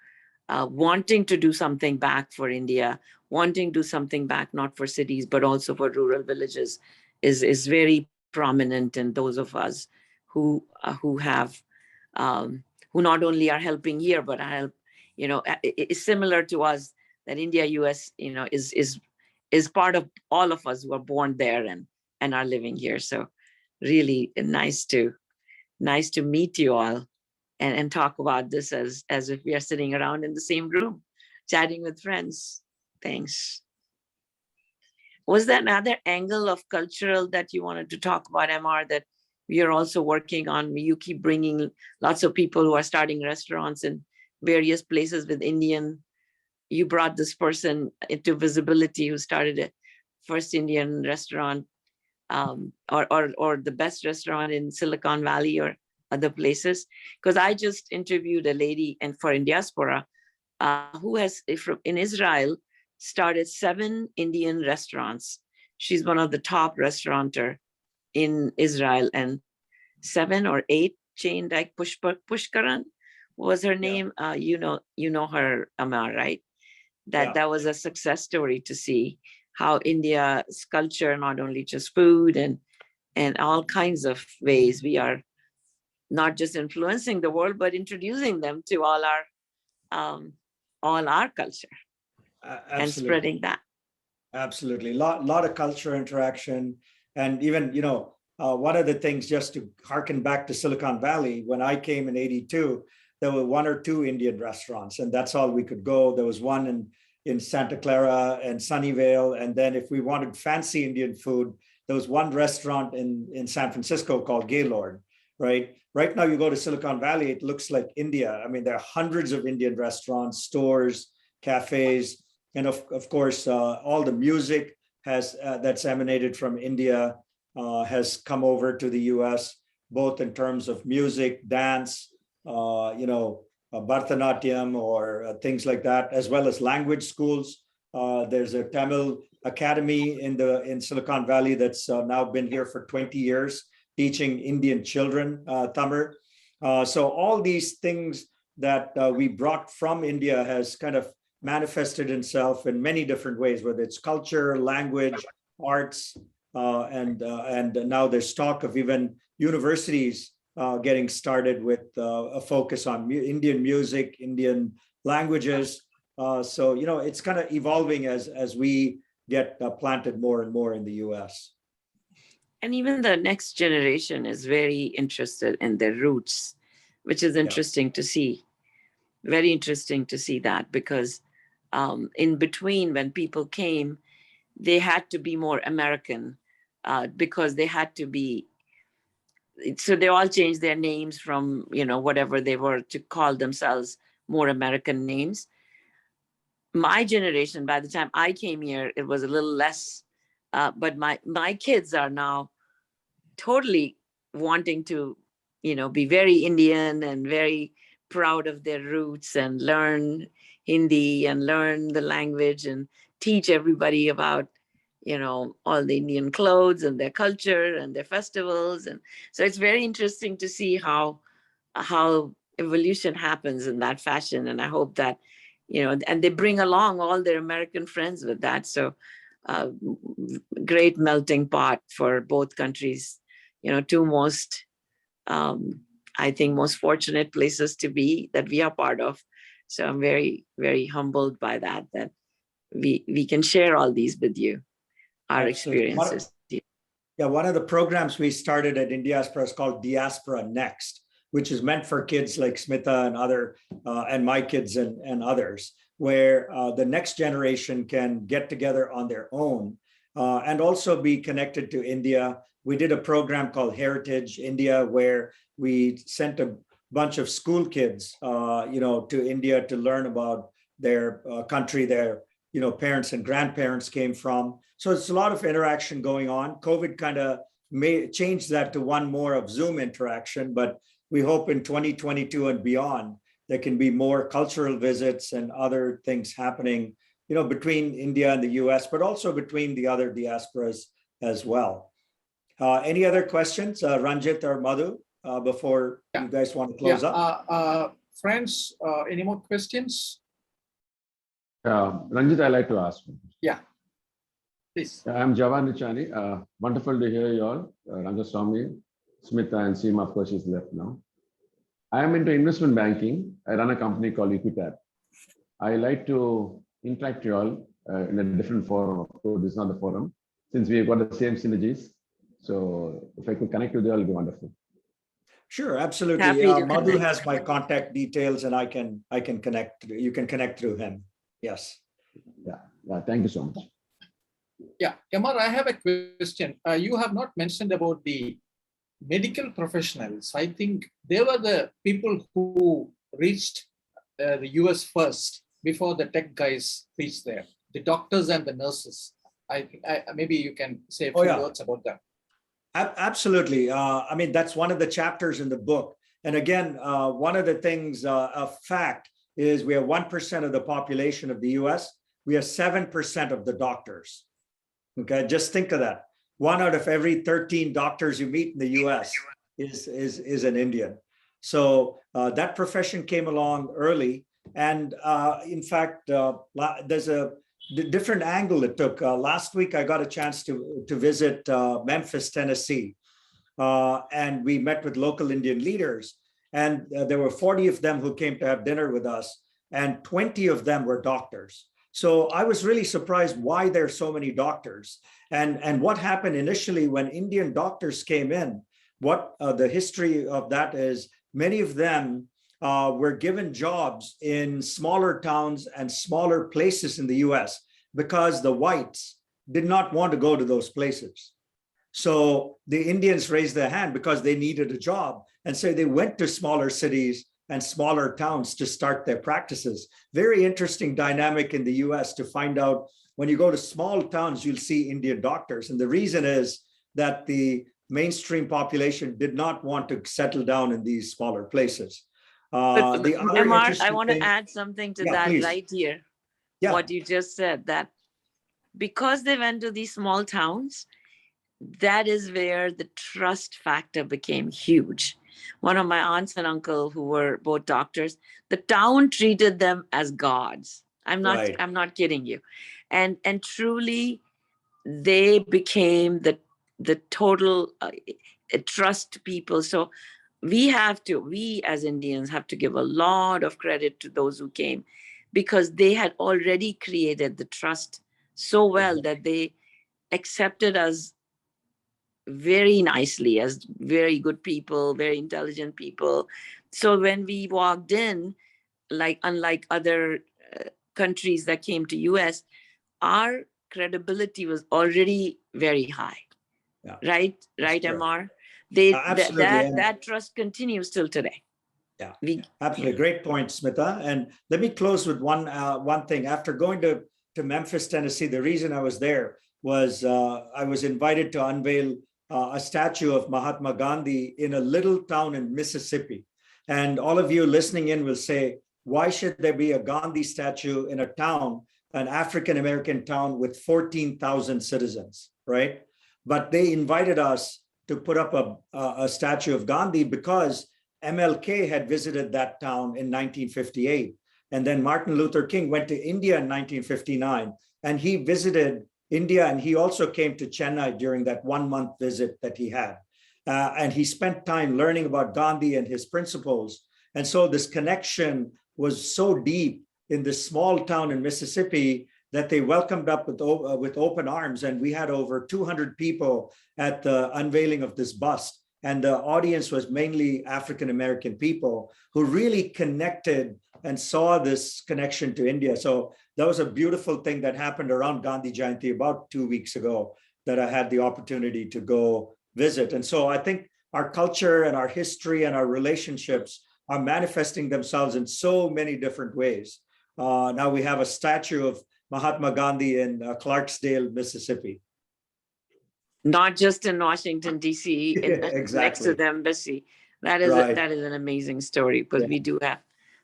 wanting to do something back for India, wanting to do something back not for cities, but also for rural villages is very prominent in those of us who have, who not only are helping here, but help, you know, it's similar to us that India, US, you know, is part of all of us who are born there and are living here. So really nice to meet you all and talk about this as if we are sitting around in the same room, chatting with friends. Thanks. Was there another angle of cultural that you wanted to talk about, MR, that we are also working on? You keep bringing lots of people who are starting restaurants in various places with Indian. You brought this person into visibility who started a first Indian restaurant, or the best restaurant in Silicon Valley or other places. Because I just interviewed a lady for in diaspora who has, in Israel, started 7 Indian restaurants. She's one of the top restaurateur in Israel, and 7 or 8 chain, like Pushkaran was her name. Yeah. You know her, Amar, right? That was a success story to see how India's culture, not only just food and all kinds of ways, we are not just influencing the world, but introducing them to all our culture and Absolutely. spreading that. Absolutely. Lot of culture interaction. And even, one of the things, just to harken back to Silicon Valley, when I came in 82, there were 1 or 2 Indian restaurants, and that's all we could go. There was one in Santa Clara and Sunnyvale. And then if we wanted fancy Indian food, there was one restaurant in San Francisco called Gaylord, right? Right now you go to Silicon Valley, it looks like India. I mean, there are hundreds of Indian restaurants, stores, cafes, and of course, all the music that's emanated from India has come over to the US, both in terms of music, dance, Bharatanatyam or things like that, as well as language schools. There's a Tamil academy in Silicon Valley that's now been here for 20 years, teaching Indian children Tamil. So all these things that we brought from India has kind of manifested itself in many different ways, whether it's culture, language, arts, and now there's talk of even universities getting started with a focus on Indian music, Indian languages. So, it's kind of evolving as we get planted more and more in the US. And even the next generation is very interested in their roots, which is interesting to see. Very interesting to see that, because in between, when people came, they had to be more American because they had to be. So they all changed their names from, whatever they were to call themselves more American names. My generation, by the time I came here, it was a little less, but my kids are now totally wanting to, be very Indian and very proud of their roots and learn Hindi and learn the language and teach everybody about, all the Indian clothes and their culture and their festivals. And so it's very interesting to see how evolution happens in that fashion. And I hope that, and they bring along all their American friends with that. So great melting pot for both countries, two most, I think, most fortunate places to be that we are part of. So I'm very, very humbled by that we can share all these with you, our Absolutely. experiences. One of the programs we started at Indiaspora is called Diaspora Next, which is meant for kids like Smita and my kids and others, where the next generation can get together on their own and also be connected to India. We did a program called Heritage India, where we sent a bunch of school kids, to India to learn about their country, their parents and grandparents came from. So it's a lot of interaction going on. COVID kind of changed that to one more of Zoom interaction, but we hope in 2022 and beyond, there can be more cultural visits and other things happening, between India and the US, but also between the other diasporas as well. Any other questions, Ranjit or Madhu, before you guys want to close up? Friends, any more questions? Ranjit, I'd like to ask one. Yeah, please. I'm Javan Nichani. Wonderful to hear you all. Rangaswami, Smita, and Seema, of course, is left now. I am into investment banking. I run a company called Equitab. I like to interact with you all in a different forum. Of course, this is not the forum, since we've got the same synergies. So if I could connect with you, it'll be wonderful. Sure, absolutely. Happy to Madhu connect. has my contact details, and I can connect. You can connect through him. Yes. Yeah. Thank you so much. Yeah, Yamar, I have a question. You have not mentioned about the medical professionals. I think they were the people who reached the US first before the tech guys reached there. The doctors and the nurses. Maybe you can say a few words about that. Absolutely. I mean, that's one of the chapters in the book. And again, one of the things, a fact is we have 1% of the population of the US. We have 7% of the doctors. Okay, just think of that. 1 out of every 13 doctors you meet in the US is an Indian. So that profession came along early. And in fact, there's a different angle it took. Last week, I got a chance to visit Memphis, Tennessee, and we met with local Indian leaders. And there were 40 of them who came to have dinner with us, and 20 of them were doctors. So I was really surprised why there are so many doctors. And what happened initially when Indian doctors came in, what the history of that is, many of them were given jobs in smaller towns and smaller places in the US because the whites did not want to go to those places. So the Indians raised their hand because they needed a job. And so they went to smaller cities and smaller towns to start their practices. Very interesting dynamic in the US to find out when you go to small towns, you'll see Indian doctors. And the reason is that the mainstream population did not want to settle down in these smaller places. The other MR, I interesting want to thing, add something to yeah, that please. right here. Yeah. What you just said, that because they went to these small towns, that is where the trust factor became huge. One of my aunts and uncle who were both doctors, the town treated them as gods. I'm not kidding you. And truly they became the total trust people. So we as Indians have to give a lot of credit to those who came, because they had already created the trust so well that they accepted us very nicely as very good people, very intelligent people. So when we walked in, like unlike other countries that came to US, our credibility was already very high. Yeah. Right, That's correct. MR. Absolutely. That trust continues till today. Yeah, absolutely. Great point, Smita. And let me close with one thing. After going to Memphis, Tennessee, the reason I was there was I was invited to unveil a statue of Mahatma Gandhi in a little town in Mississippi. And all of you listening in will say, why should there be a Gandhi statue in a town, an African-American town with 14,000 citizens, right? But they invited us to put up a statue of Gandhi because MLK had visited that town in 1958. And then Martin Luther King went to India in 1959, and he visited India, and he also came to Chennai during that 1-month visit that he had. And he spent time learning about Gandhi and his principles. And so this connection was so deep in this small town in Mississippi that they welcomed up with open arms. And we had over 200 people at the unveiling of this bust. And the audience was mainly African-American people who really connected and saw this connection to India. So that was a beautiful thing that happened around Gandhi Jayanti about 2 weeks ago that I had the opportunity to go visit. And so I think our culture and our history and our relationships are manifesting themselves in so many different ways. Now we have a statue of Mahatma Gandhi in Clarksdale, Mississippi. Not just in Washington, D.C., exactly. next to the embassy. That is that is an amazing story, because we do have,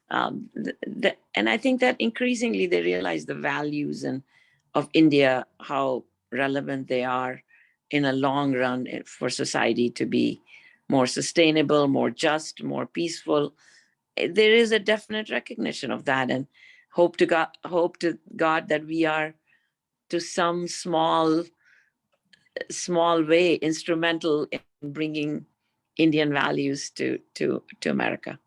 and I think that increasingly they realize the values of India, how relevant they are in a long run for society to be more sustainable, more just, more peaceful. There is a definite recognition of that, and hope to God that we are, to some small way, instrumental in bringing Indian values to America.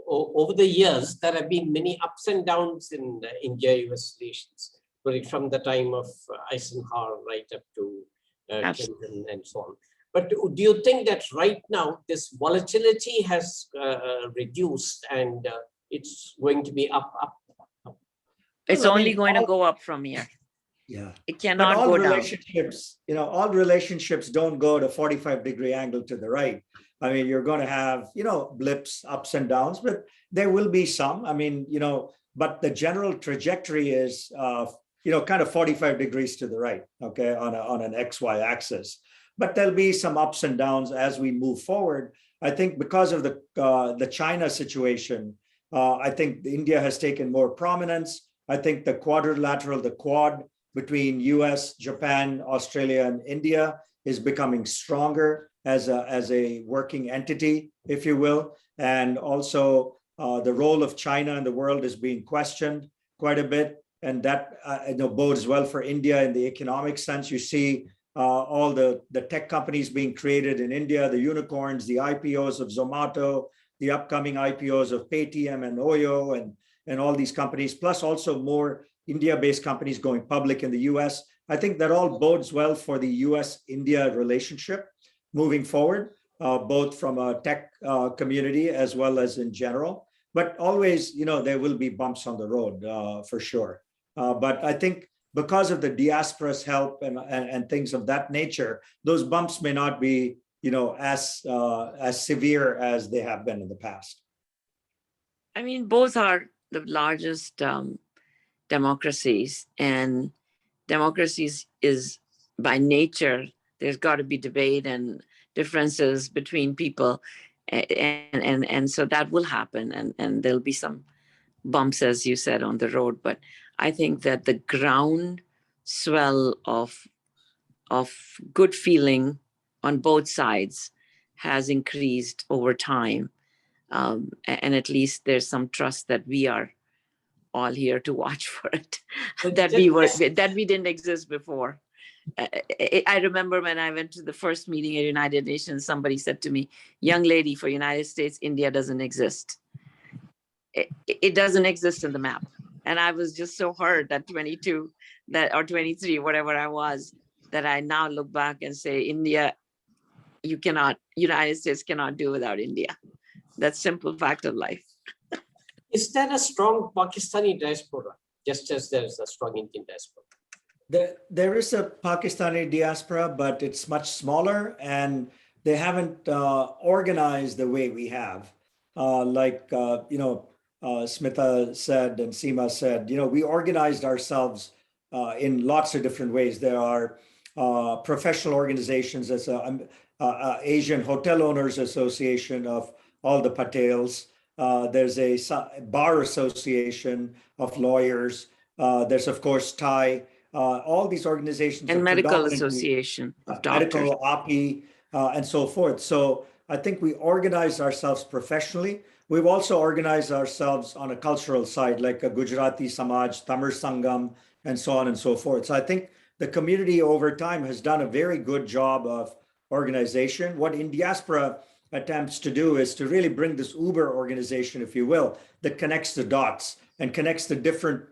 Over the years, there have been many ups and downs in India-US relations, from the time of Eisenhower right up to Clinton and so on. But do you think that right now this volatility has reduced and it's going to be up? It's only going to go up from here. Yeah, it cannot all go relationships, down. All relationships don't go to 45-degree angle to the right. I mean, you're going to have, blips, ups and downs, but there will be some. I mean, but the general trajectory is, kind of 45 degrees to the right, okay, on an XY axis. But there'll be some ups and downs as we move forward. I think because of the China situation, I think India has taken more prominence. I think the Quad between US, Japan, Australia, and India is becoming stronger as a working entity, if you will. And also the role of China in the world is being questioned quite a bit. And that bodes well for India in the economic sense. You see all the tech companies being created in India, the unicorns, the IPOs of Zomato, the upcoming IPOs of Paytm and Oyo and all these companies, plus also more India-based companies going public in the US. I think that all bodes well for the US-India relationship moving forward, both from a tech community as well as in general. But always, there will be bumps on the road for sure. But I think because of the diaspora's help and things of that nature, those bumps may not be, as severe as they have been in the past. I mean, both are the largest democracies, and democracies is by nature, there's got to be debate and differences between people. And so that will happen, and there'll be some bumps, as you said, on the road. But I think that the ground swell of good feeling on both sides has increased over time. And at least there's some trust that we are all here to watch for it, that we didn't exist before. I remember when I went to the first meeting at United Nations, somebody said to me, "Young lady, for United States, India doesn't exist. It doesn't exist in the map." And I was just so hurt at 22, or 23, whatever I was, that I now look back and say, India, United States cannot do without India. That's simple fact of life. Is there a strong Pakistani diaspora, just as there is a strong Indian diaspora? There is a Pakistani diaspora, but it's much smaller, and they haven't organized the way we have. Smita said and Seema said, we organized ourselves in lots of different ways. There are professional organizations, as Asian Hotel Owners Association of all the Patels. There's a bar association of lawyers. There's, of course, Thai. All these organizations. And medical association of doctors. Medical, API, and so forth. So I think we organize ourselves professionally. We've also organized ourselves on a cultural side, like a Gujarati Samaj, Tamil Sangam, and so on and so forth. So I think the community over time has done a very good job of organization. What Indiaspora attempts to do is to really bring this Uber organization, if you will, that connects the dots and connects the different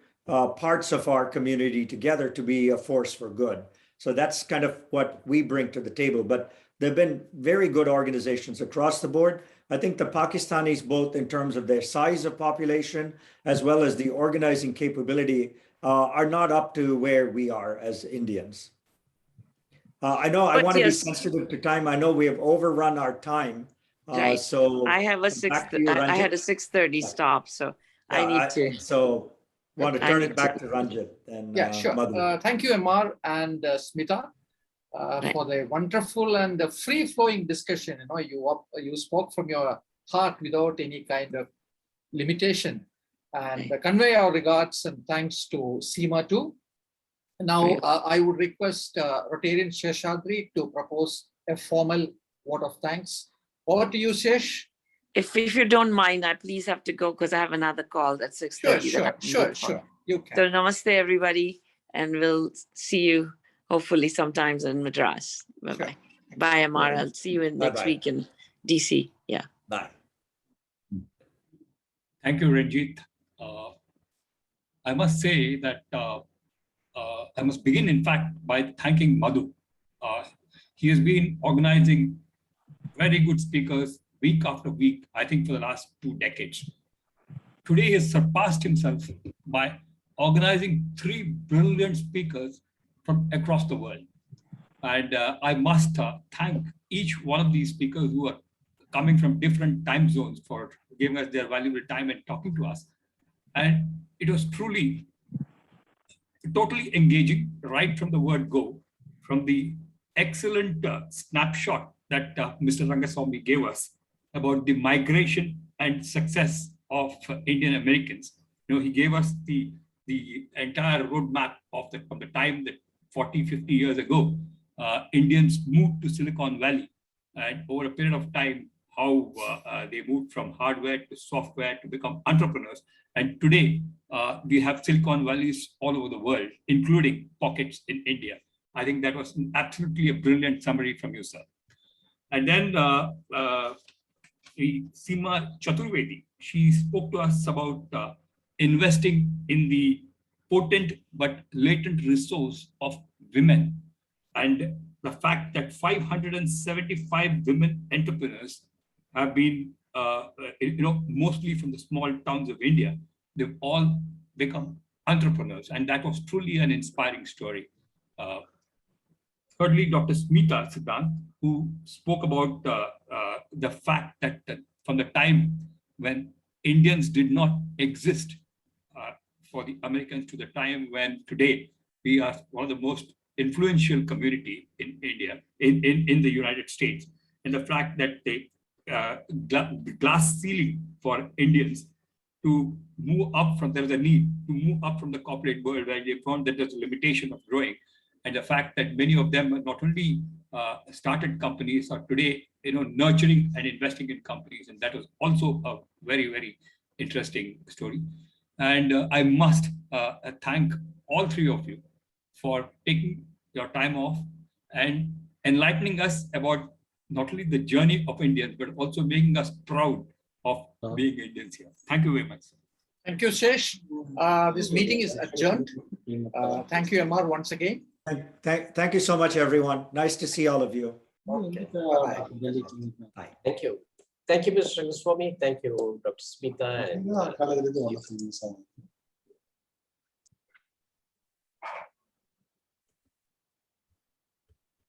parts of our community together to be a force for good. So that's kind of what we bring to the table. But there have been very good organizations across the board. I think the Pakistanis, both in terms of their size of population, as well as the organizing capability, are not up to where we are as Indians. I know I want to be sensitive to time. I know we have overrun our time. Right. So I have I had a 6:30 stop, so I need to. So want to turn it back to Ranjit. And, sure. Thank you, MR and Smita, for the wonderful and free-flowing discussion. You spoke from your heart without any kind of limitation. And convey our regards and thanks to Seema too. Now, I would request Rotarian Sheshadri to propose a formal vote of thanks. Over to you, Shesh. If you don't mind, I please have to go because I have another call at 6:30. Sure. You can. So namaste, everybody, and we'll see you hopefully sometimes in Madras. Bye-bye. Sure. Bye, Amar. I'll see you next week in DC. Yeah. Bye. Thank you, Ranjit. I must say that I must begin, in fact, by thanking Madhu. He has been organizing very good speakers week after week, I think for the last 2 decades. Today he has surpassed himself by organizing 3 brilliant speakers from across the world. And I must thank each one of these speakers who are coming from different time zones for giving us their valuable time and talking to us. And it was truly totally engaging right from the word go, from the excellent snapshot that Mr. Rangaswami gave us about the migration and success of Indian Americans. He gave us the entire roadmap of the time that 40, 50 years ago, Indians moved to Silicon Valley, and over a period of time, how they moved from hardware to software to become entrepreneurs. And today, we have Silicon Valleys all over the world, including pockets in India. I think that was absolutely a brilliant summary from you, sir. And then Seema Chaturvedi, she spoke to us about investing in the potent but latent resource of women, and the fact that 575 women entrepreneurs have been, mostly from the small towns of India. They've all become entrepreneurs, and that was truly an inspiring story. Thirdly, Dr. Smita Siddhanthi, who spoke about the fact that from the time when Indians did not exist for the Americans to the time when today we are one of the most influential community in India, in the United States, and the fact that the glass ceiling for Indians to move up from, there was a need to move up from the corporate world where they found that there's a limitation of growing. And the fact that many of them not only started companies, are today, nurturing and investing in companies. And that was also a very, very interesting story. And I must thank all three of you for taking your time off and enlightening us about not only the journey of Indians, but also making us proud of being Indians here. Thank you very much, sir. Thank you, Shesh. This meeting is adjourned. Thank you, MR, once again. Thank you so much, everyone. Nice to see all of you. Okay. Bye-bye. Bye. Thank you. Thank you, Mr. Rangaswami. Thank you, Dr. Smita. And,